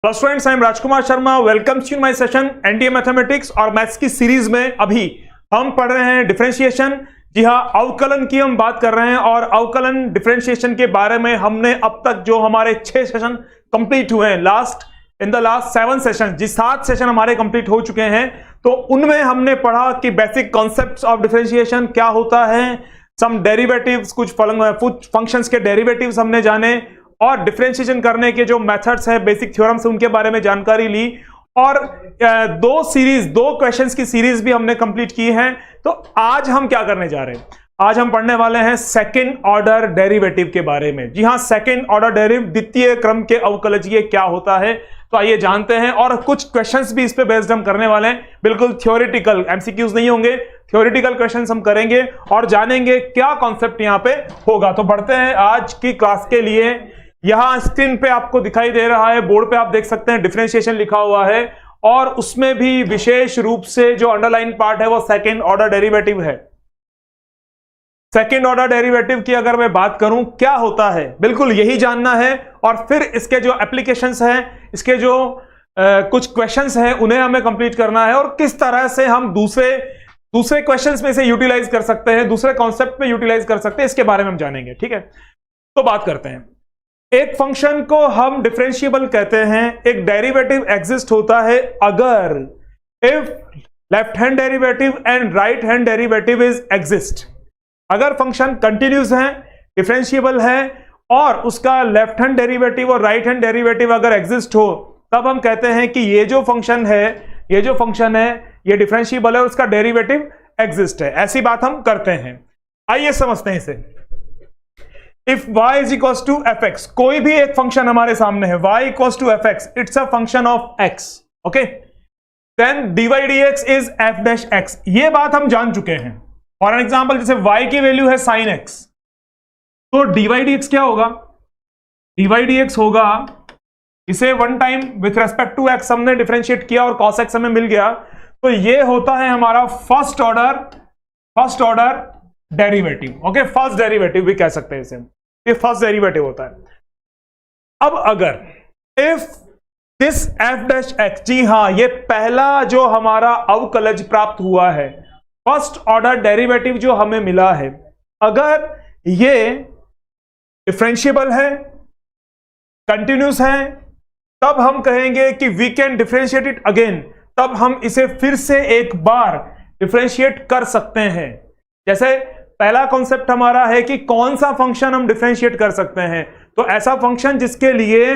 Hello students, I am Rajkumar Sharma. Welcome to my session NDA mathematics और maths की series में अभी हम पढ़ रहे हैं डिफरेंशिएशन। जी हाँ, अवकलन की हम बात कर रहे हैं और अवकलन डिफरेंशिएशन के बारे में हमने अब तक जो हमारे 6 सेशन कंप्लीट हुए हैं इन द लास्ट 7 सेशन, जी 7 सेशन हमारे कंप्लीट हो चुके हैं, तो उनमें हमने पढ़ा कि बेसिक कॉन्सेप्ट्स ऑफ डिफरेंशिएशन क्या होता है, सम डेरिवेटिव्स, कुछ फंक्शंस के डेरिवेटिव्स हमने जाने और डिफरेंशिएशन करने के जो मेथड्स है, बेसिक थ्योरम्स, उनके बारे में जानकारी ली और दो क्वेश्चंस की सीरीज भी हमने कंप्लीट की है। तो आज हम क्या करने जा रहे हैं? आज हम पढ़ने वाले हैं सेकंड ऑर्डर डेरिवेटिव के बारे में। जी हां, सेकंड ऑर्डर डेरिवेटिव, द्वितीय क्रम के अवकलजीय क्या होता है, तो आइए जानते हैं। और कुछ क्वेश्चंस भी इस पे बेस्ड हम करने वाले हैं, बिल्कुल थ्योरेटिकल, एमसीक्यूज नहीं होंगे, थ्योरेटिकल क्वेश्चंस हम करेंगे और जानेंगे क्या कॉन्सेप्ट यहां पे होगा। तो बढ़ते हैं आज की क्लास के लिए। यहां स्क्रीन पे आपको दिखाई दे रहा है, बोर्ड पे आप देख सकते हैं डिफरेंशिएशन लिखा हुआ है और उसमें भी विशेष रूप से जो अंडरलाइन पार्ट है वो सेकंड ऑर्डर डेरिवेटिव है। सेकंड ऑर्डर डेरिवेटिव की अगर मैं बात करूं क्या होता है, बिल्कुल यही जानना है और फिर इसके जो एप्लीकेशंस हैं, इसके जो कुछ क्वेश्चंस हैं उन्हें हमें कंप्लीट करना है और किस तरह से हम दूसरे क्वेश्चंस में से यूटिलाइज कर सकते हैं, दूसरे कॉन्सेप्ट में यूटिलाइज कर सकते हैं, इसके बारे में हम जानेंगे। ठीक है, तो बात करते हैं। एक फंक्शन को हम डिफरेंशिएबल कहते हैं, एक डेरिवेटिव एग्जिस्ट होता है अगर if left hand derivative and right hand derivative is exist. अगर फंक्शन कंटिन्यूस है, डिफरेंशिएबल है और उसका लेफ्ट हैंड डेरिवेटिव और राइट हैंड डेरिवेटिव अगर एग्जिस्ट हो, तब हम कहते हैं कि ये जो फंक्शन है ये डिफरेंशिएबल है और उसका डेरिवेटिव एग्जिस्ट है। ऐसी बात हम करते हैं। आइए समझते हैं इसे। If y is equals to fx, कोई भी एक फंक्शन हमारे सामने है, y equals to fx, it's a function of x, okay? Then dy dx is f dash x, ये बात हम जान चुके हैं। फॉर एन एग्जाम्पल, जैसे y की वैल्यू है sin x, तो dy dx क्या होगा? dy dx होगा, इसे one time with respect to x हमने डिफरेंशिएट किया और cos x हमें मिल गया, तो ये होता है हमारा first order derivative. Okay, first derivative भी कह सकते हैं इसे, ये फर्स्ट डेरिवेटिव होता है। अब अगर if this f dash x, जी हां, ये पहला जो हमारा अवकलज प्राप्त हुआ है, फर्स्ट ऑर्डर डेरिवेटिव जो हमें मिला है, अगर ये डिफरेंशिएबल है, कंटिन्यूस है, तब हम कहेंगे कि we can differentiate it again, तब हम इसे फिर से एक बार डिफरेंशिएट कर सकते हैं। जैसे पहला कॉन्सेप्ट हमारा है कि कौन सा फंक्शन हम डिफरेंशिएट कर सकते हैं, तो ऐसा फंक्शन जिसके लिए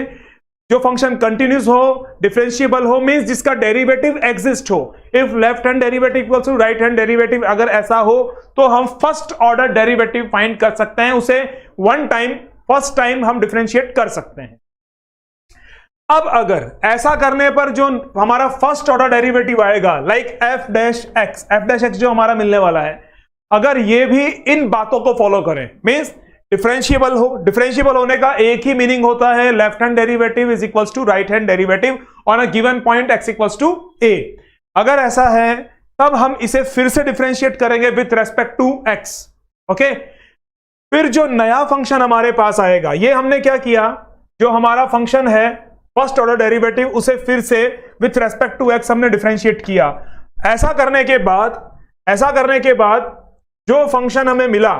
जो फंक्शन कंटिन्यूस हो, डिफरेंशिएबल हो, मींस जिसका डेरिवेटिव एग्जिस्ट हो। If left hand derivative equals to right hand derivative, अगर ऐसा हो तो हम फर्स्ट ऑर्डर डेरिवेटिव फाइंड कर सकते हैं, उसे फर्स्ट टाइम हम डिफरेंशिएट कर सकते हैं। अब अगर ऐसा करने पर जो हमारा फर्स्ट ऑर्डर डेरिवेटिव आएगा, लाइक f डैश x जो हमारा मिलने वाला है, अगर ये भी इन बातों को फॉलो करें, मींस डिफरेंशिएबल होने का एक ही मीनिंग होता है, left hand derivative is equals to right hand derivative on a given point x equals to a। अगर ऐसा है तब हम इसे फिर से डिफरेंशिएट करेंगे with respect to x। Okay, फिर जो नया फंक्शन हमारे पास आएगा, ये हमने क्या किया, जो हमारा फंक्शन है फर्स्ट ऑर्डर डेरिवेटिव, उसे फिर से विथ रेस्पेक्ट टू x हमने डिफरेंशिएट किया। ऐसा करने के बाद जो फंक्शन हमें मिला,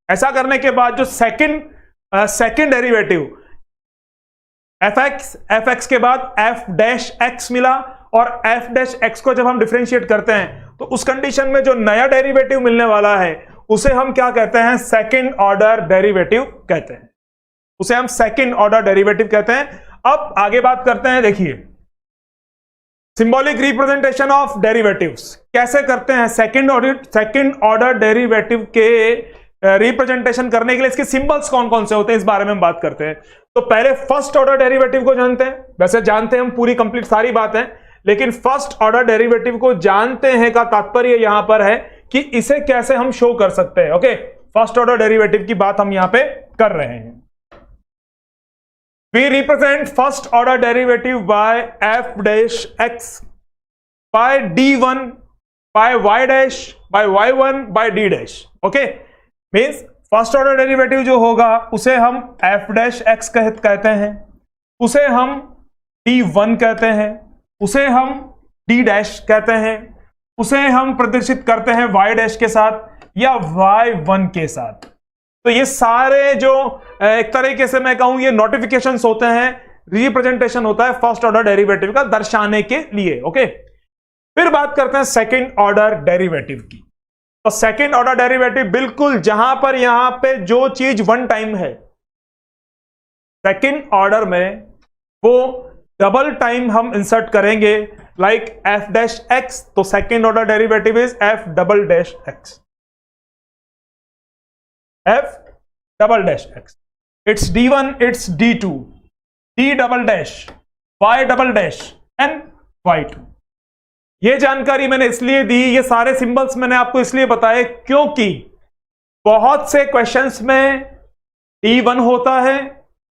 ऐसा करने के बाद जो सेकंड डेरिवेटिव fx के बाद f डैश x मिला, और f डैश x को जब हम डिफरेंशिएट करते हैं तो उस कंडीशन में जो नया डेरिवेटिव मिलने वाला है उसे हम क्या कहते हैं? सेकंड ऑर्डर डेरिवेटिव कहते हैं, उसे हम सेकंड ऑर्डर डेरिवेटिव कहते हैं। अब आगे बात करते हैं, देखिए सिंबॉलिक रिप्रेजेंटेशन ऑफ डेरिवेटिव्स कैसे करते हैं। सेकंड ऑर्डर डेरिवेटिव के रिप्रेजेंटेशन करने के लिए इसके सिंबल्स कौन कौन से होते हैं, इस बारे में हम बात करते हैं। तो पहले फर्स्ट ऑर्डर डेरिवेटिव को जानते हैं, वैसे जानते हैं हम पूरी कंप्लीट सारी बात है, लेकिन फर्स्ट ऑर्डर डेरिवेटिव को जानते हैं का तात्पर्य यहां पर है कि इसे कैसे हम शो कर सकते हैं। ओके, फर्स्ट ऑर्डर डेरिवेटिव की बात हम यहां पे कर रहे हैं। We represent first order derivative by f dash x by d1 by y dash by y1 by d dash. Okay, means first order derivative जो होगा उसे हम f dash x कहते हैं, उसे हम D1 कहते हैं, उसे हम D डैश कहते हैं, उसे हम प्रदर्शित करते हैं Y डैश के साथ या Y1 के साथ। तो ये सारे जो एक तरीके से मैं कहूं ये नोटिफिकेशंस होते हैं, रिप्रेजेंटेशन होता है फर्स्ट ऑर्डर डेरिवेटिव का दर्शाने के लिए। ओके, फिर बात करते हैं सेकंड ऑर्डर डेरिवेटिव की। तो सेकंड ऑर्डर डेरिवेटिव बिल्कुल जहां पर यहां पे जो चीज वन टाइम है, सेकंड ऑर्डर में वो डबल टाइम हम इंसर्ट करेंगे, लाइक एफ डैश एक्स। तो second order derivative is F double dash x, F double dash x. It's D1, it's D2, D double dash, Y double dash and Y2। ये जानकारी मैंने इसलिए दी, ये सारे symbols मैंने आपको इसलिए बताए क्योंकि बहुत से क्वेश्चंस में D1 होता है,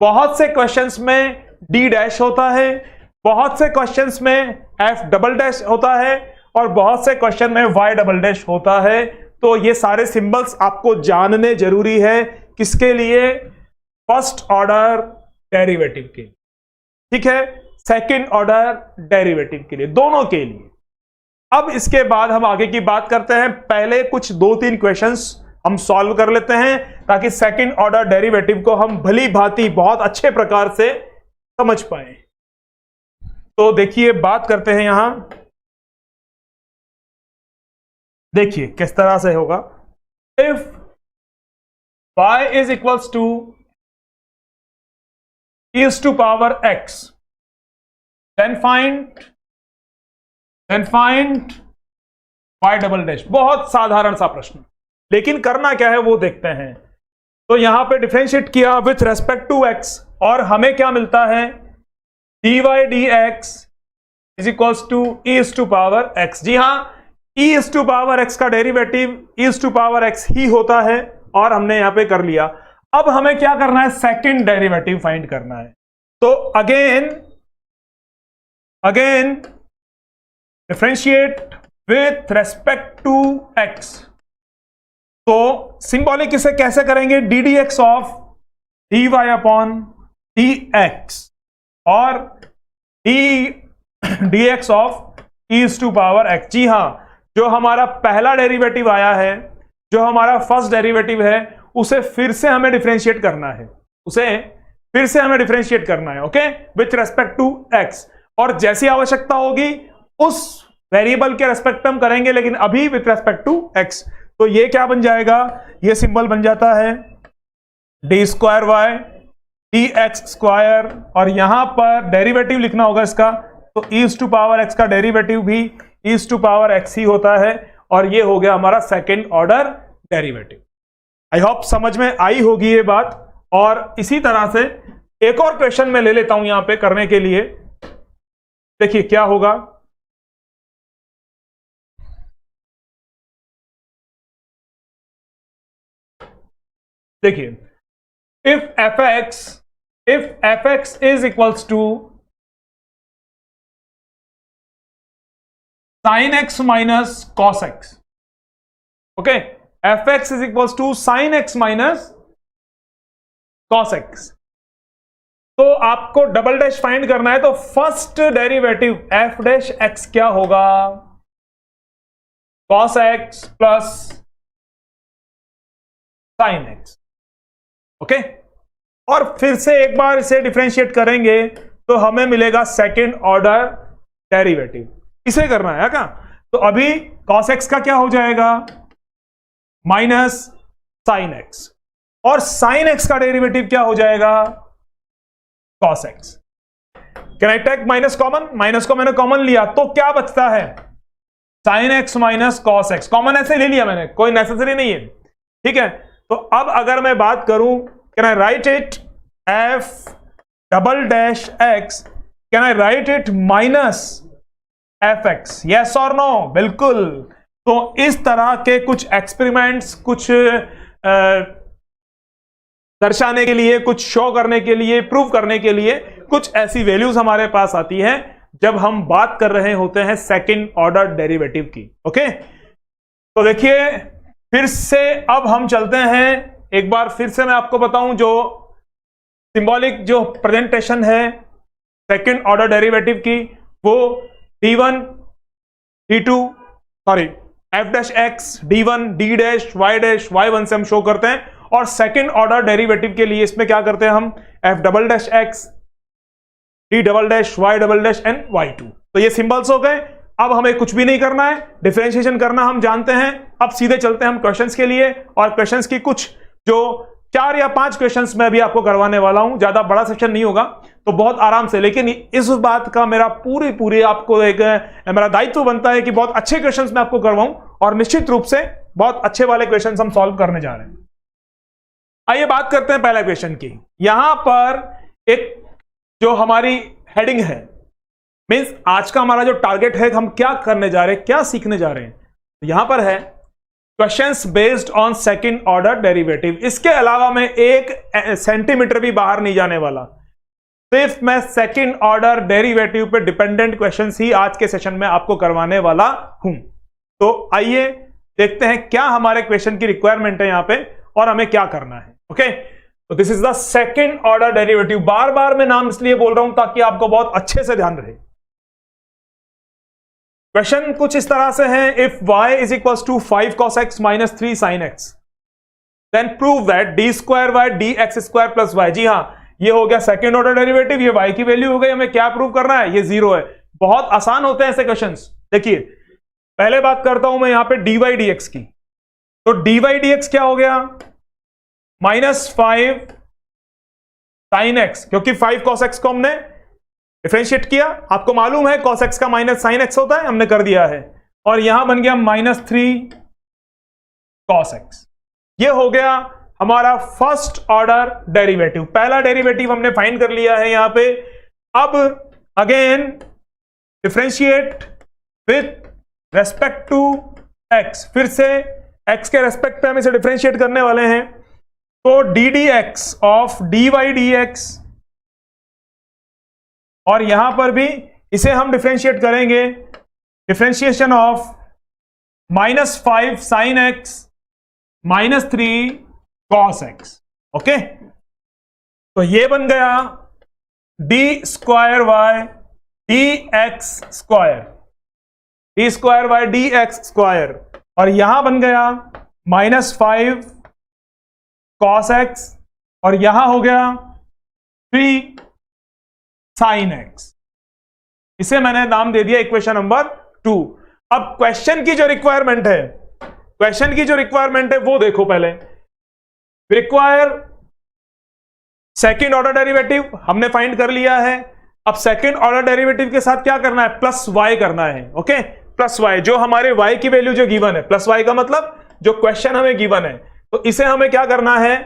बहुत से क्वेश्चंस में D डैश होता है, बहुत से क्वेश्चंस में F डबल डैश होता है और बहुत से क्वेश्चन में Y डबल डैश होता है। तो ये सारे सिंबल्स आपको जानने जरूरी है, किसके लिए? फर्स्ट ऑर्डर डेरिवेटिव के लिए, ठीक है, सेकंड ऑर्डर डेरिवेटिव के लिए, दोनों के लिए। अब इसके बाद हम आगे की बात करते हैं। पहले कुछ 2-3 क्वेश्चंस हम सॉल्व कर लेते हैं ताकि सेकंड ऑर्डर डेरिवेटिव को हम भली भांति बहुत अच्छे प्रकार से समझ पाए। तो देखिए, बात करते हैं यहां, देखिए किस तरह से होगा। If y is equals to is to power x, then find y double dash. बहुत साधारण सा प्रश्न, लेकिन करना क्या है वो देखते हैं। तो यहां पे डिफरेंशिएट किया विथ रेस्पेक्ट टू x और हमें क्या मिलता है? dy dx is equals to e is to power x। जी हां, e is to power x का derivative e is to power x ही होता है और हमने यहां पे कर लिया। अब हमें क्या करना है? सेकंड डेरिवेटिव फाइंड करना है। तो again differentiate with respect to x। तो सिंबॉलिक इसे कैसे करेंगे? D d x of d y upon d x और d x of is to power x. जी हां, जो हमारा पहला डेरिवेटिव आया है, जो हमारा फर्स्ट डेरिवेटिव है, उसे फिर से हमें डिफरेंशिएट करना है, okay, with respect to x. और जैसी आवश्यकता होगी उस वेरिएबल के रेस्पेक्ट हम करेंगे, लेकिन अभी विथ रेस्पेक्ट टू एक्स। तो ये क्या बन जाएगा? ये सिंबल बन जाता है d square y d x square, और यहां पर डेरिवेटिव लिखना होगा इसका। तो इज टू पावर एक्स का डेरिवेटिव भी इज टू पावर एक्स ही होता है, और ये हो गया हमारा second order derivative. I hope समझ में आई होगी ये बात। और इसी तरह से एक और क्वेश्चन मैं ले लेता हूं यहां पे करने के लिए। देखिए क्या होगा। देखिए, if f x is equals to sine x minus cos x, okay, f x is equals to sine x minus cos x. तो आपको डबल डैश फाइंड करना है, तो first derivative f dash x क्या होगा? Cos x plus sine x, okay. और फिर से एक बार इसे डिफरेंशिएट करेंगे तो हमें मिलेगा सेकेंड ऑर्डर डेरिवेटिव। इसे करना है क्या? तो अभी कॉस एक्स का क्या हो जाएगा? माइनस साइन एक्स, और साइन एक्स का डेरिवेटिव क्या हो जाएगा? Cos x. Can I take minus common? Minus को मैंने कॉमन लिया तो क्या बचता है? Sine x minus cos x. Common ऐसे ले लिया मैंने, कोई नेसेसरी नहीं है, ठीक है। तो अब अगर मैं बात करूं, can I right it F double dash x, can I right it minus F x? Yes और नो? बिल्कुल। तो इस तरह के कुछ एक्सपेरिमेंट्स, कुछ दर्शाने के लिए, कुछ शो करने के लिए, प्रूव करने के लिए कुछ ऐसी वैल्यूज हमारे पास आती हैं जब हम बात कर रहे होते हैं सेकंड ऑर्डर डेरिवेटिव की, ओके। तो देखिए फिर से अब हम चलते हैं, एक बार फिर से मैं आपको बताऊं, जो सिंबॉलिक जो प्रेजेंटेशन है सेकेंड ऑर्डर डेरिवेटिव की, वो d1 d2 sorry f dash x d1 d dash y1 से हम शो करते हैं। और सेकेंड ऑर्डर डेरिवेटिव के लिए इसमें क्या करते हैं हम, f double dash x d double dash y double dash and y2। तो ये सिंबल्स हो गए। अब हमें कुछ भी नहीं करना है, डिफरेंशिएशन करना हम जानते हैं। अब सीधे चलते हैं हम क्वेश्चंस के लिए, और क्वेश्चंस की कुछ जो 4 या 5 क्वेश्चंस मैं भी आपको करवाने वाला हूं। ज्यादा बड़ा सेशन नहीं होगा, तो बहुत आराम से, लेकिन इस बात का मेरा पूरी आपको एक मेरा दायित्व बनता है कि बहुत अच्छे क्वेश्चंस मैं आपको करवाऊं, और निश्चित रूप से बहुत अच्छे वाले क्वेश्चंस हम सॉल्व करने जा रहे हैं। आइए बात करते हैं पहला क्वेश्चन की। यहां पर एक जो हमारी हेडिंग है, मींस आज का हमारा जो टारगेट है, हम क्या करने जा रहे हैं, क्या सीखने जा रहे हैं, तो यहां पर है questions based on second order derivative. इसके अलावा मैं 1 सेंटीमीटर भी बाहर नहीं जाने वाला, सिर्फ मैं सेकंड ऑर्डर डेरिवेटिव पे डिपेंडेंट क्वेश्चंस ही आज के सेशन में आपको करवाने वाला हूं। तो आइए देखते हैं क्या हमारे क्वेश्चन की रिक्वायरमेंट है यहां पे, और हमें क्या करना है। ओके, तो this is the second order derivative. बार बार मैं नाम इसलिए बोल रहा हूं ताकि आपको बहुत अच्छे से ध्यान रहे। क्वेश्चन कुछ इस तरह से है, if y is equal to 5 cos x minus 3 sin x then prove that d square y dx square plus y। जी हां, ये हो गया सेकंड ऑर्डर डेरिवेटिव, ये y की वैल्यू हो गई। हमें क्या प्रूव करना है, ये 0 है। बहुत आसान होते हैं ऐसे क्वेश्चंस। देखिए पहले बात करता हूं मैं यहां पे dy dx की, तो dy dx क्या हो गया, माइनस 5 sin x, क्योंकि 5 cos x को हमने डिफरेंशिएट किया। आपको मालूम है cos x का माइनस sin x होता है, हमने कर दिया है। और यहां बन गया माइनस 3 cos x। ये हो गया हमारा फर्स्ट ऑर्डर डेरिवेटिव। पहला डेरिवेटिव हमने फाइंड कर लिया है यहां पे। अब again differentiate with respect to x, फिर से x के रेस्पेक्ट पे हम इसे डिफरेंशिएट करने वाले हैं। तो d d x of d y d x, और यहां पर भी इसे हम डिफरेंशिएट करेंगे, differentiation of minus 5 sine x minus 3 cos x. Okay, तो ये बन गया d square y d x square, d square y d x square, और यहां बन गया माइनस 5 कॉस एक्स, और यहां हो गया 3 साइन एक्स। इसे मैंने नाम दे दिया इक्वेशन नंबर 2। अब क्वेश्चन की जो रिक्वायरमेंट है, क्वेश्चन की जो रिक्वायरमेंट है वो देखो। पहले रिक्वायर सेकंड ऑर्डर डेरिवेटिव हमने फाइंड कर लिया है। अब सेकंड ऑर्डर डेरिवेटिव के साथ क्या करना है, प्लस वाई करना है। ओके, प्लस वाई, जो हमारे वाई की वैल्यू जो गिवन है, प्लस वाई का मतलब जो क्वेश्चन हमें गिवन है, तो इसे हमें क्या करना है,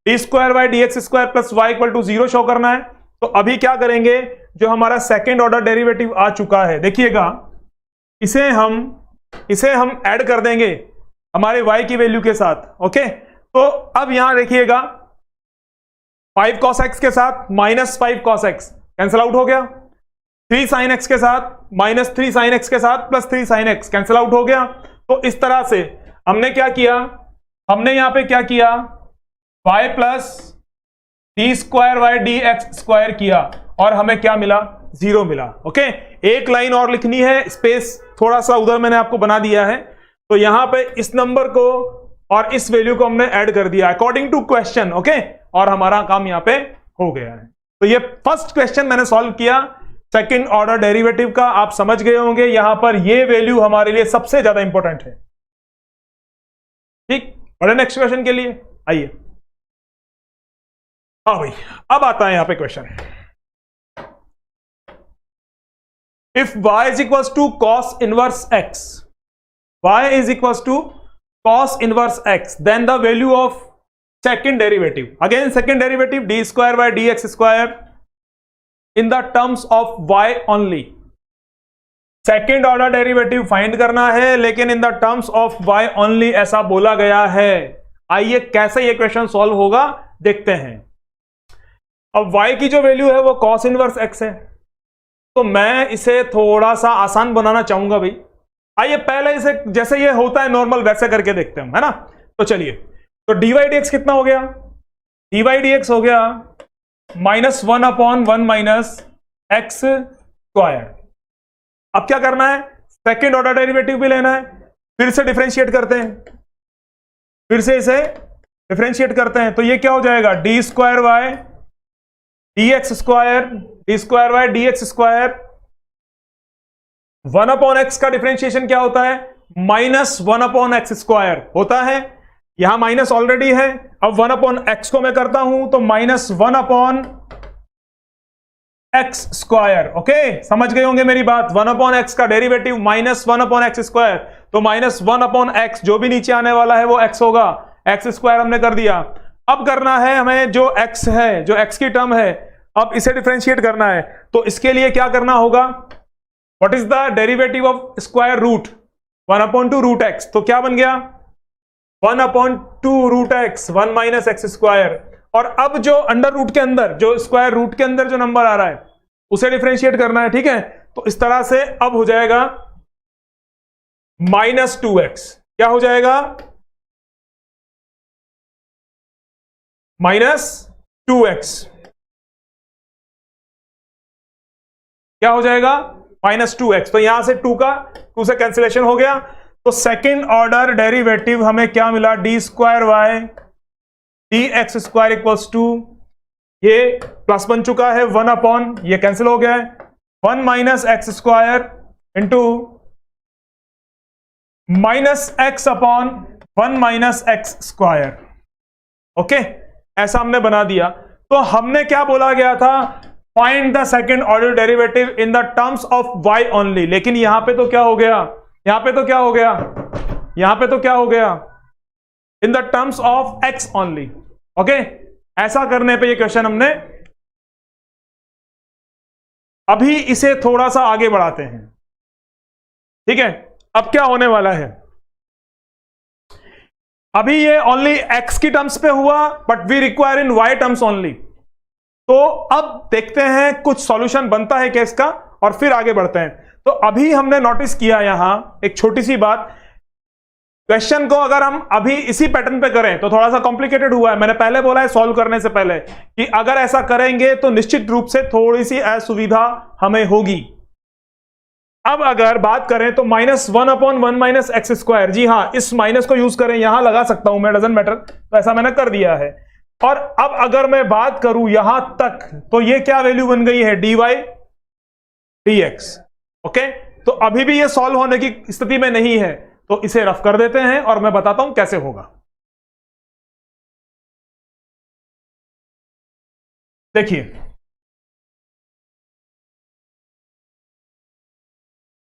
d square y d x square plus y equal to 0 show करना है। तो अभी क्या करेंगे, जो हमारा सेकंड ऑर्डर डेरिवेटिव आ चुका है, देखिएगा इसे हम ऐड कर देंगे हमारे y की वैल्यू के साथ। ओके, तो अब यहां देखिएगा 5 cos x के साथ minus 5 cos x cancel out हो गया, 3 sin x के साथ माइनस 3 sin x के साथ plus 3 sin x cancel out हो गया। तो इस तरह से हमने क्या किया, हमने यहां पे क्या किया, y plus d square y d x square किया, और हमें क्या मिला, 0 मिला। ओके, एक लाइन और लिखनी है, स्पेस थोड़ा सा उधर मैंने आपको बना दिया है। तो यहां पे इस नंबर को और इस वैल्यू को हमने ऐड कर दिया अकॉर्डिंग टू क्वेश्चन। ओके, और हमारा काम यहां पे हो गया है। तो ये फर्स्ट क्वेश्चन मैंने सॉल्व किया सेकंड ऑर्डर डेरिवेटिव का। आप समझ गए होंगे यहां पर ये वैल्यू हमारे लिए सबसे ज्यादा इंपॉर्टेंट है। ठीक, और नेक्स्ट क्वेश्चन के लिए आइए। हाँ भाई, अब आता है यहां पे question, if y is equal to cos inverse x, y is equal to cos inverse x, then the value of second derivative, again second derivative d square by d x square in the terms of y only. Second order derivative find करना है, लेकिन in the terms of y only ऐसा बोला गया है। आइए कैसे ये क्वेश्चन सॉल्व होगा देखते हैं। अब y की जो वैल्यू है वो cos इनवर्स x है, तो मैं इसे थोड़ा सा आसान बनाना चाहूंगा भाई। आइए पहले इसे जैसे ये होता है नॉर्मल वैसे करके देखते हैं, है ना। तो चलिए, तो dy dx कितना हो गया, dy dx हो गया -1/1 माइनस एक्स स्क्वायर। अब क्या करना है, सेकेंड ऑर्डर डेरिवेटिव भी लेना है, फिर से डिफरेंशिएट करते हैं, फिर से इसे डिफरेंशिएट करते हैं, तो ये क्या हो जाएगा, d square y d x square, d square y d x square. 1/x का डिफरेंशिएशन क्या होता है, -1/x स्क्वायर होता है, यहां माइनस ऑलरेडी है, अब 1/x को मैं करता हूं तो -1/x स्क्वायर। ओके, समझ गए होंगे मेरी बात, 1/x का डेरिवेटिव -1/x स्क्वायर, तो -1/x जो भी नीचे आने वाला है वो x होगा, x स्क्वायर हमने कर दिया। अब करना है हमें जो x है, जो x की टर्म है, अब इसे डिफरेंशिएट करना है, तो इसके लिए क्या करना होगा, what is the derivative of square root, 1/2 root x, तो क्या बन गया 1/2 रूट x, 1 - x स्क्वायर। और अब जो अंडर रूट के अंदर, जो स्क्वायर रूट के अंदर जो नंबर आ रहा है उसे डिफरेंशिएट करना है, ठीक है, तो इस तरह से अब हो जाएगा -2x, क्या हो जाएगा -2x, क्या हो जाएगा -2x, तो यहां से 2 से कैंसिलेशन हो गया, तो सेकेंड ऑर्डर डेरिवेटिव हमें क्या मिला, d square y d x square equals to, ये प्लस बन चुका है 1 ये कैंसिल हो गया है, 1 - x square into -x/1 - x square. Okay, ऐसा हमने बना दिया। तो हमने क्या बोला गया था, find the second order derivative in the terms of y only, लेकिन यहां पे तो क्या हो गया, यहां पे तो क्या हो गया, यहां पे तो क्या हो गया, इन the terms of x only. Okay, ऐसा करने पे ये क्वेश्चन हमने, अभी इसे थोड़ा सा आगे बढ़ाते हैं, ठीक है। अब क्या होने वाला है, अभी ये ओनली x की टर्म्स पे हुआ, but we require in y terms only. तो अब देखते हैं कुछ सॉल्यूशन बनता है केस का, और फिर आगे बढ़ते हैं। तो अभी हमने नोटिस किया यहां एक छोटी सी बात, क्वेश्चन को अगर हम अभी इसी पैटर्न पे करें तो थोड़ा सा कॉम्प्लिकेटेड हुआ है, मैंने पहले बोला है सॉल्व करने से पहले कि अगर ऐसा करेंगे तो निश्चित रूप से थोड़ी सी असुविधा हमें होगी। अब अगर बात करें तो -1/1 - x स्क्वायर, जी हां, इस माइनस को यूज करें, यहां लगा सकता हूं मैं, डजंट मैटर, तो ऐसा मैंने कर दिया है। और अब अगर मैं बात करूं यहां तक, तो ये क्या वैल्यू बन गई है, dy dx। ओके, तो अभी भी ये सॉल्व होने की स्थिति में नहीं है, तो इसे रफ कर देते हैं और मैं बताता हूं कैसे होगा। देखिए,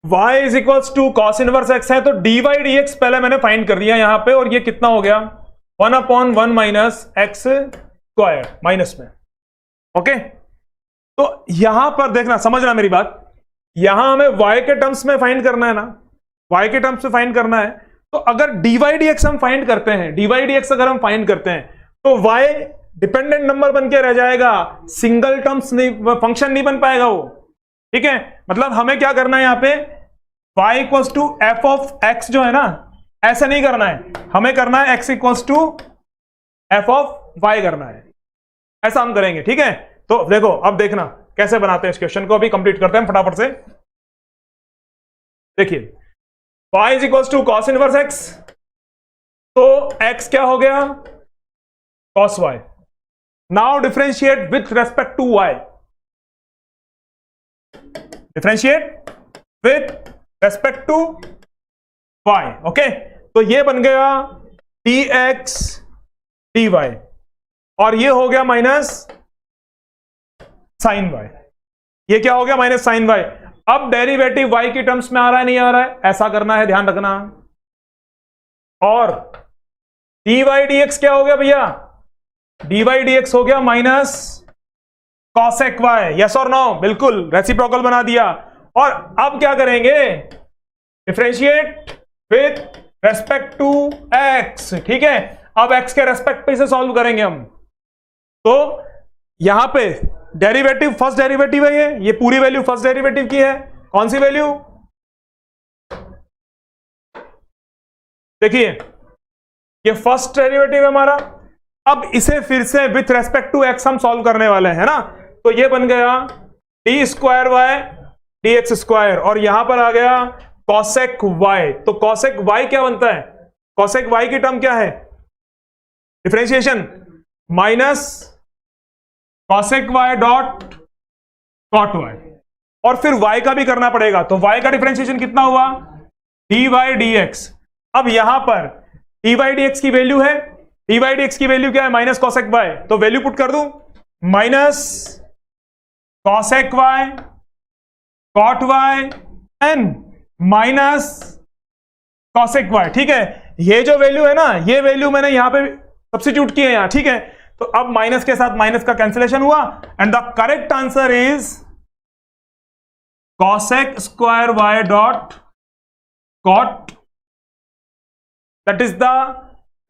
y is equals to cos inverse x है, तो dy dx पहले मैंने फाइंड कर दिया यहां पे, और ये कितना हो गया 1/1 - x स्क्वायर माइनस में। ओके, तो यहां पर देखना, समझना मेरी बात, यहां हमें y के टर्म्स में फाइंड करना है ना, y के टर्म्स में फाइंड करना है। तो अगर dy dx हम फाइंड करते हैं, dy dx अगर हम फाइंड करते हैं, तो y डिपेंडेंट नंबर बन के रह जाएगा, सिंगल टर्म्स नहीं, फंक्शन नहीं बन पाएगा वो, ठीक है। मतलब हमें क्या करना है यहां पे, y equals to f of x जो है ना, ऐसे नहीं करना है, हमें करना है x equals to f of y करना है, ऐसा हम करेंगे, ठीक है। तो देखो, अब देखना कैसे बनाते हैं इस क्वेश्चन को, अभी कंप्लीट करते हैं फटाफट से। देखिए, y is equals to cos inverse x, तो x क्या हो गया cos y। Now differentiate with respect to y, differentiate with respect to y। Okay, तो ये बन गया dx dy, और ये हो गया माइनस साइन y, ये क्या हो गया माइनस साइन y। अब डेरिवेटिव y की टर्म्स में आ रहा है, नहीं आ रहा है, ऐसा करना है, ध्यान रखना। और dy dx क्या हो गया भैया, dy dx हो गया माइनस cosec y, यस और नो, बिल्कुल रेसिप्रोकल बना दिया। और अब क्या करेंगे, differentiate with respect to x, ठीक है। अब x के रेस्पेक्ट पे इसे सॉल्व करेंगे हम, तो यहां पे डेरिवेटिव, फर्स्ट डेरिवेटिव है ये पूरी वैल्यू फर्स्ट डेरिवेटिव की है, कौन सी वैल्यू, देखिए ये फर्स्ट डेरिवेटिव है हमारा। अब इसे फिर से विथ रेस्पेक्ट टू x हम सॉल्व करने वाले हैं ना, तो ये बन गया d square y d x square, और यहां पर आ गया कॉसेक वाई। तो कॉसेक वाई क्या बनता है? कॉसेक वाई की टर्म क्या है? Differentiation minus cosec y dot cot y, और फिर y का भी करना पड़ेगा। तो y का डिफरेंशिएशन कितना हुआ? dy dx। अब यहां पर dy dx की वैल्यू है, dy dx की वैल्यू क्या है? Minus cosec y। तो वैल्यू पुट कर दूं, minus cosec y cot y एन माइनस कॉसेक y। ठीक है, ये जो वैल्यू है ना, ये वैल्यू मैंने यहां पे सब्स्टिट्यूट की है यहां। ठीक है, तो अब माइनस के साथ माइनस का कैंसिलेशन हुआ, and the correct answer is cosec square y dot cot, that is the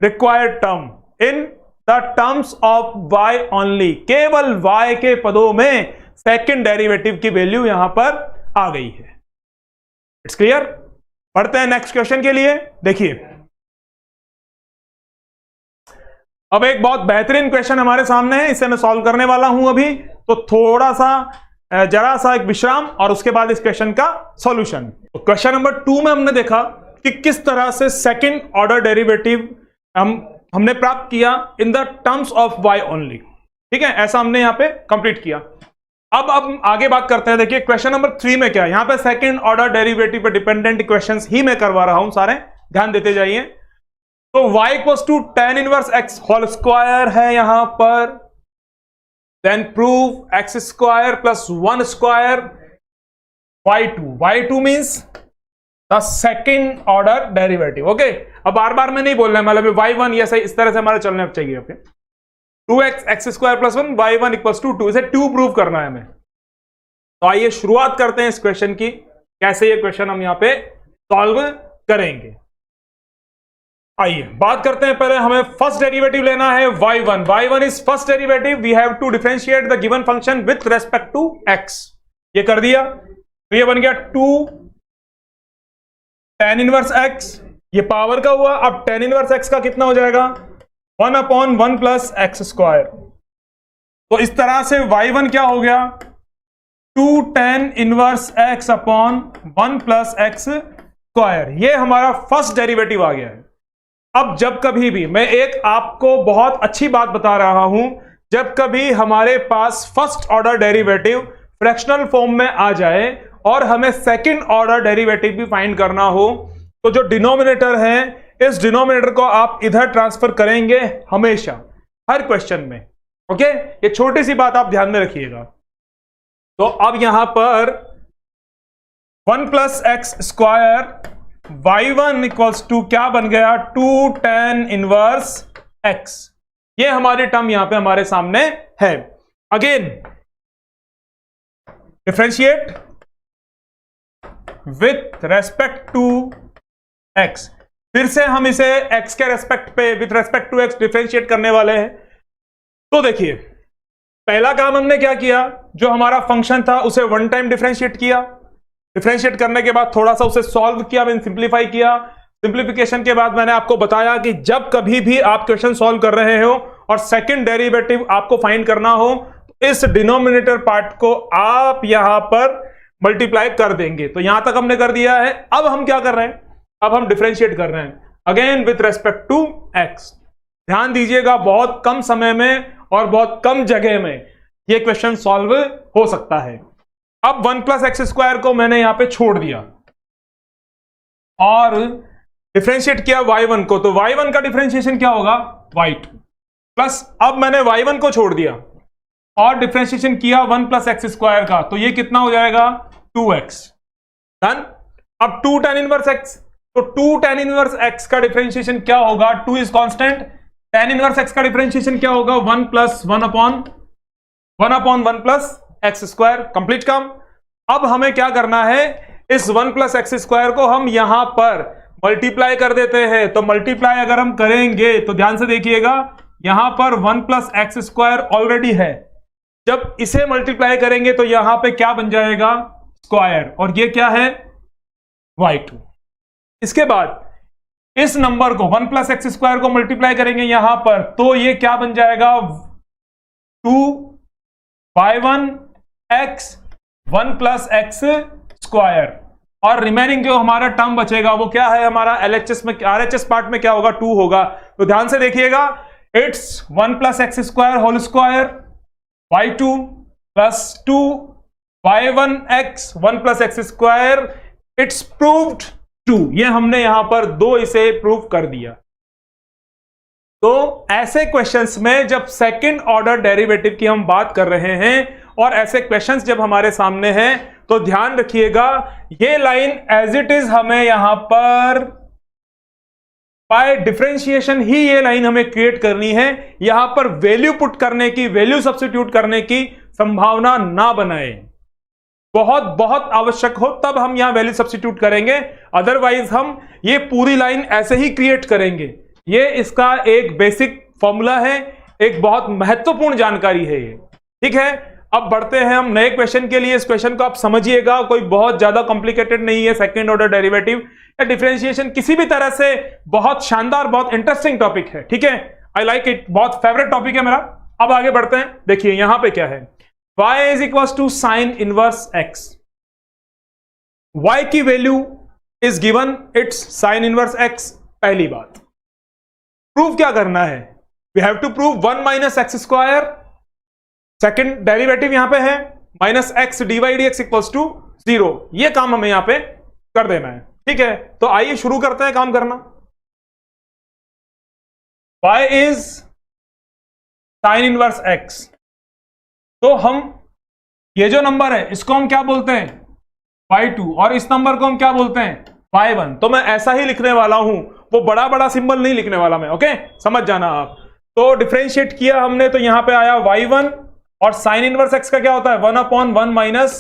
required term in the terms of y only। केवल y के पदों में सेकंड डेरिवेटिव की वैल्यू यहां पर आ गई है। It's clear? पढ़ते हैं नेक्स्ट क्वेश्चन के लिए। देखिए, अब एक बहुत बेहतरीन क्वेश्चन हमारे सामने है, इसे मैं सॉल्व करने वाला हूं अभी। तो थोड़ा सा जरा सा एक विश्राम, और उसके बाद इस क्वेश्चन का सॉल्यूशन। तो क्वेश्चन नंबर 2 में हमने देखा कि किस तरह से सेकंड ऑर्डर डेरिवेटिव हमने प्राप्त किया इन the terms of y only. ठीक है, ऐसा हमने यहां पे कंप्लीट किया। अब आगे बात करते हैं। देखिए क्वेश्चन नंबर 3 में क्या है, यहां पे सेकंड ऑर्डर डेरिवेटिव पे डिपेंडेंट इक्वेशंस ही मैं करवा रहा हूं सारे, ध्यान देते जाइए। तो y equals to tan inverse x whole square है यहां पर, then prove x square plus 1 square y2। y2 means the second order derivative। Okay, अब बार बार में नहीं बोलना है, मतलब y1 ये सही इस तरह से हमारे चलने चाहिए। Okay, 2x x square plus 1 y1 equals to 2, इसे 2 प्रूव करना है हमें। तो आइए शुरुआत करते हैं इस क्वेश्चन की, कैसे ये क्वेश्चन हम यहां पे सॉल्व करेंगे। आइए बात करते हैं। पहले हमें फर्स्ट डेरिवेटिव लेना है y1। y1 is first derivative, we have to differentiate the given function with respect to x। ये कर दिया, तो ये बन गया 2 tan इनवर्स x, ये पावर का हुआ। अब tan इनवर्स x का कितना हो जाएगा? 1/1 प्लस एक्स स्क्वायर। तो इस तरह से y1 क्या हो गया? 2 tan inverse x upon 1 plus x square. ये हमारा फर्स्ट डेरिवेटिव आ गया है। अब जब कभी भी, मैं एक आपको बहुत अच्छी बात बता रहा हूं, जब कभी हमारे पास first order derivative fractional form में आ जाए और हमें सेकंड ऑर्डर डेरिवेटिव भी फाइंड करना हो, तो जो डिनोमिनेटर है, इस डिनोमिनेटर को आप इधर ट्रांसफर करेंगे हमेशा, हर क्वेश्चन में। ओके, ये छोटी सी बात आप ध्यान में रखिएगा। तो अब यहां पर 1 plus x square y1 equals to क्या बन गया? 2 tan इनवर्स x। ये हमारी टर्म यहां पे हमारे सामने है। Again differentiate with respect to x। फिर से हम इसे x के रेस्पेक्ट पे with respect to x differentiate करने वाले हैं। तो देखिए, पहला काम हमने क्या किया, जो हमारा फंक्शन था उसे वन टाइम डिफरेंशिएट किया। डिफरेंशिएट करने के बाद थोड़ा सा उसे सॉल्व किया, मैंने सिंप्लीफाई किया। सिंप्लीफिकेशन के बाद मैंने आपको बताया कि जब कभी भी आप क्वेश्चन सॉल्व कर रहे हो और सेकंड डेरिवेटिव आपको फाइंड करना हो, तो इस डिनोमिनेटर पार्ट को आप यहां पर मल्टीप्लाई कर देंगे। तो यहां तक हमने कर दिया है। अब हम क्या कर रहे हैं? अब हम डिफरेंशिएट कर रहे हैं again with respect to x। ध्यान दीजिएगा, बहुत कम समय में और बहुत कम जगह में यह क्वेश्चन सॉल्व हो सकता है। अब 1 प्लस एक्स स्क्वायर को मैंने यहां पे छोड़ दिया और डिफरेंशिएट किया y1 को। तो y1 का डिफरेंशिएशन क्या होगा? y2 प्लस, अब मैंने y1 को छोड़ दिया और डिफरेंशिएशन किया 1 प्लस एक्स स्क्वायर का, तो ये कितना हो जाएगा? 2x। डन। अब 2 tan इनवर्स x, तो 2 tan इनवर्स x का डिफरेंशिएशन क्या होगा? 2 is constant. tan inverse x का डिफरेंशिएशन क्या होगा? 1 plus 1 upon 1 plus x square. Complete काम। अब हमें क्या करना है, इस 1 प्लस एक्स स्क्वायर को हम यहां पर मल्टीप्लाई कर देते हैं। तो मल्टीप्लाई अगर हम करेंगे तो ध्यान से देखिएगा, यहां पर 1 प्लस एक्स स्क्वायर ऑलरेडी है। जब इसे मल्टीप्लाई करेंगे तो यहां पे क्या बन जाएगा? स्क्वायर, और ये क्या है? y2। इसके बाद इस नंबर को 1 प्लस एक्स स्क्वायर को मल्टीप्लाई करेंगे यहां पर, तो ये क्या बन जाएगा? 2 y1 x 1 plus x square, और रिमेनिंग जो हमारा टर्म बचेगा वो क्या है हमारा LHS में, RHS पार्ट में क्या होगा 2 होगा। तो ध्यान से देखिएगा, it's 1 plus x square whole square y2 plus 2 y1 x 1 plus x square, it's proved 2। ये हमने यहां पर 2 इसे प्रूव कर दिया। तो ऐसे क्वेश्चंस में जब सेकंड ऑर्डर डेरिवेटिव की हम बात कर रहे हैं और ऐसे क्वेश्चंस जब हमारे सामने हैं तो ध्यान रखिएगा, ये लाइन एज इट इज हमें यहां पर बाय डिफरेंशिएशन ही ये लाइन हमें क्रिएट करनी है। यहां पर वैल्यू पुट करने की, वैल्यू सब्स्टिट्यूट करने की संभावना ना बनाए। बहुत बहुत आवश्यक हो तब हम यहां वैल्यू सब्स्टिट्यूट करेंगे, अदरवाइज हम ये पूरी लाइन ऐसे ही क्रिएट करेंगे। ये इसका एक बेसिक फॉर्मूला है, एक बहुत महत्वपूर्ण जानकारी है ये। ठीक है, अब बढ़ते हैं हम नए क्वेश्चन के लिए। इस क्वेश्चन को आप समझिएगा, कोई बहुत ज्यादा कॉम्प्लिकेटेड नहीं है। सेकंड ऑर्डर डेरिवेटिव या डिफरेंशिएशन किसी भी तरह से बहुत शानदार, बहुत इंटरेस्टिंग टॉपिक है। ठीक है, आई लाइक इट, बहुत फेवरेट टॉपिक है मेरा। अब आगे बढ़ते हैं, देखिए यहां पे क्या है, y is equal to sine inverse x। y की वैल्यू is given, it's sine inverse x। पहली बात, प्रूव क्या करना है, we have to prove 1 minus x square. Second derivative यहां पे है minus x dy dx equals to 0। ये काम हमें यहां पे कर देना है। ठीक है, तो आइए शुरू करते हैं काम करना। y is sine inverse x, तो हम ये जो नंबर है इसको हम क्या बोलते हैं y2, और इस नंबर को हम क्या बोलते हैं y1। तो मैं ऐसा ही लिखने वाला हूं, वो बड़ा बड़ा सिंबल नहीं लिखने वाला मैं, ओके, समझ जाना आप। तो डिफरेंशिएट किया हमने, तो यहां पे आया y1, और साइन इनवर्स x का क्या होता है 1/1 minus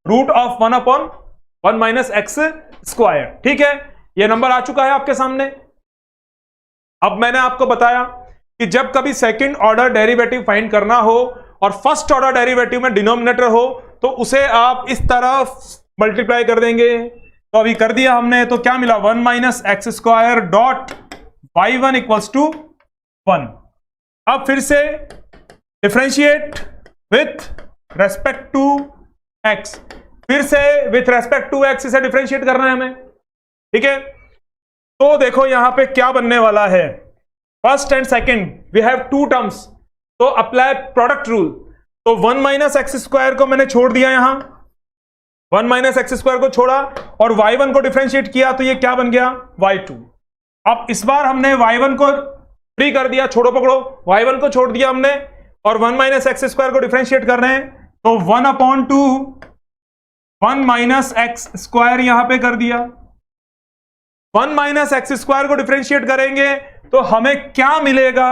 root of 1/1 minus x square. ठीक है, ये नंबर आ चुका है आपके सामने। अब मैंने आपको बताया कि जब कभी सेकंड ऑर्डर डेरिवेटिव फाइंड करना हो और फर्स्ट ऑर्डर डेरिवेटिव में डिनोमिनेटर हो तो उसे आप इस तरह मल्टीप्लाई कर देंगे। तो अभी कर दिया हमने, तो क्या मिला 1 minus x square dot y1 equals to 1। अब फिर से differentiate with respect to x, फिर से विथ रेस्पेक्ट टू x इसे डिफरेंशिएट करना है हमें। ठीक है, तो देखो यहां पे क्या बनने वाला है, first and second we have 2 terms, तो अप्लाई प्रोडक्ट रूल। तो 1 माइनस एक्स स्क्वायर को मैंने छोड़ दिया, यहां 1 माइनस एक्स स्क्वायर को छोड़ा और y1 को डिफरेंशिएट किया, तो ये क्या बन गया y2। अब इस बार हमने y1 को फ्री कर दिया, छोड़ो पकड़ो, y1 को छोड़ दिया हमने और 1 माइनस एक्स स्क्वायर को डिफरेंशिएट कर रहे हैं, तो 1/2 1 माइनस एक्स स्क्वायर यहां पे कर दिया। 1 माइनस एक्स स्क्वायर को डिफरेंशिएट करेंगे तो हमें क्या मिलेगा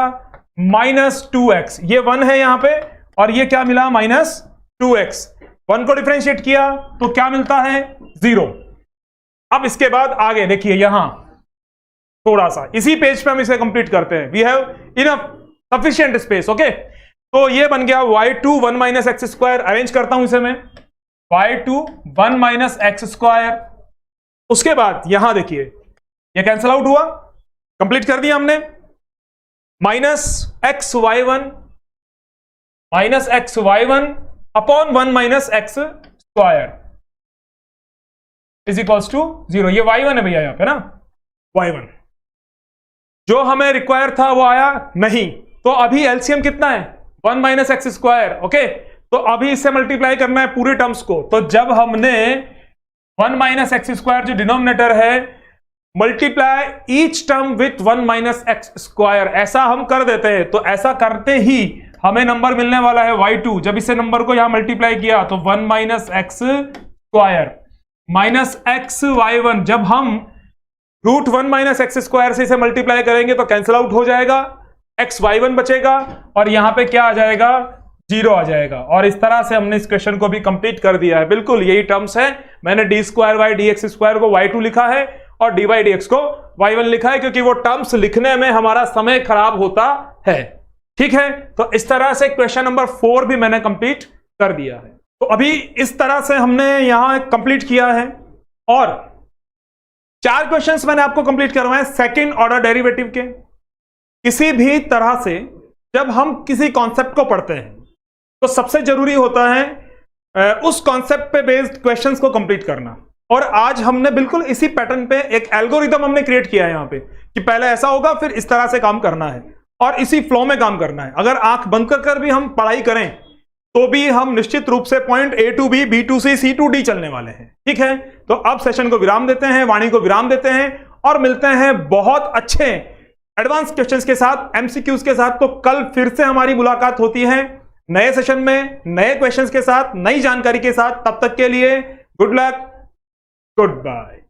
-2x। ये 1 है यहां पे और ये क्या मिला -2x। 1 को डिफरेंशिएट किया तो क्या मिलता है 0। अब इसके बाद आगे देखिए, यहां थोड़ा सा इसी पेज पे हम इसे कंप्लीट करते हैं। We have enough sufficient space, okay. तो ये बन गया y2 1 minus x square. Arrange करता हूं इसे मैं, y2 1 माइनस एक्स स्क्वायर। उसके बाद यहां देखिए ये कैंसल आउट हुआ, कंप्लीट कर दिया हमने, minus x y one upon 1 minus x square is equals to 0। ये y1 है भैया यहां पे ना, y1 जो हमें रिक्वायर था वो आया नहीं। तो अभी एलसीएम कितना है 1 माइनस एक्स स्क्वायर, ओके। तो अभी इससे मल्टीप्लाई करना है पूरे टर्म्स को। तो जब हमने 1 माइनस एक्स स्क्वायर जो डिनोमिनेटर है, multiply each term with 1 minus x square, ऐसा हम कर देते हैं। तो ऐसा करते ही हमें नंबर मिलने वाला है y2। जब इसे नंबर को यहां मल्टीप्लाई किया तो 1 minus x square minus x y1, जब हम रूट 1 माइनस एक्स स्क्वायर से इसे मल्टीप्लाई करेंगे तो कैंसिल आउट हो जाएगा, एक्स y1 बचेगा और यहां पे क्या आ जाएगा 0 आ जाएगा। और इस तरह से हमने इस क्वेश्चन को भी कंप्लीट कर दिया है। बिल्कुल यही टर्म्स है, मैंने d square y d x square को y2 लिखा है और डी वाई डी एक्स को y1 लिखा है, क्योंकि वो टर्म्स लिखने में हमारा समय खराब होता है। ठीक है, तो इस तरह से क्वेश्चन नंबर 4 भी मैंने कंप्लीट कर दिया है। तो अभी इस तरह से हमने यहां कंप्लीट किया है और 4 क्वेश्चंस मैंने आपको कंप्लीट करवाए सेकंड ऑर्डर डेरिवेटिव के। किसी भी तरह से जब हम किसी कॉन्सेप्ट को पढ़ते हैं तो सबसे जरूरी होता है उस कॉन्सेप्ट पे बेस्ड क्वेश्चंस को कंप्लीट करना। और आज हमने बिल्कुल इसी पैटर्न पे एक एल्गोरिदम हमने क्रिएट किया है यहाँ पे कि पहले ऐसा होगा, फिर इस तरह से काम करना है और इसी फ्लो में काम करना है। अगर आंख बंद कर भी हम पढ़ाई करें तो भी हम निश्चित रूप से point A to B, B to C, C to D चलने वाले हैं। ठीक है, तो अब सेशन को विराम देते हैं, वाणी को विराम देते हैं और मिलते हैं बहुत अच्छे एडवांस क्वेश्चंस के साथ, एमसीक्यूज के साथ। तो कल फिर से हमारी मुलाकात होती है नए सेशन में, नए क्वेश्चंस के साथ, नई जानकारी के साथ। तब तक के लिए गुड लक, गुड बाय।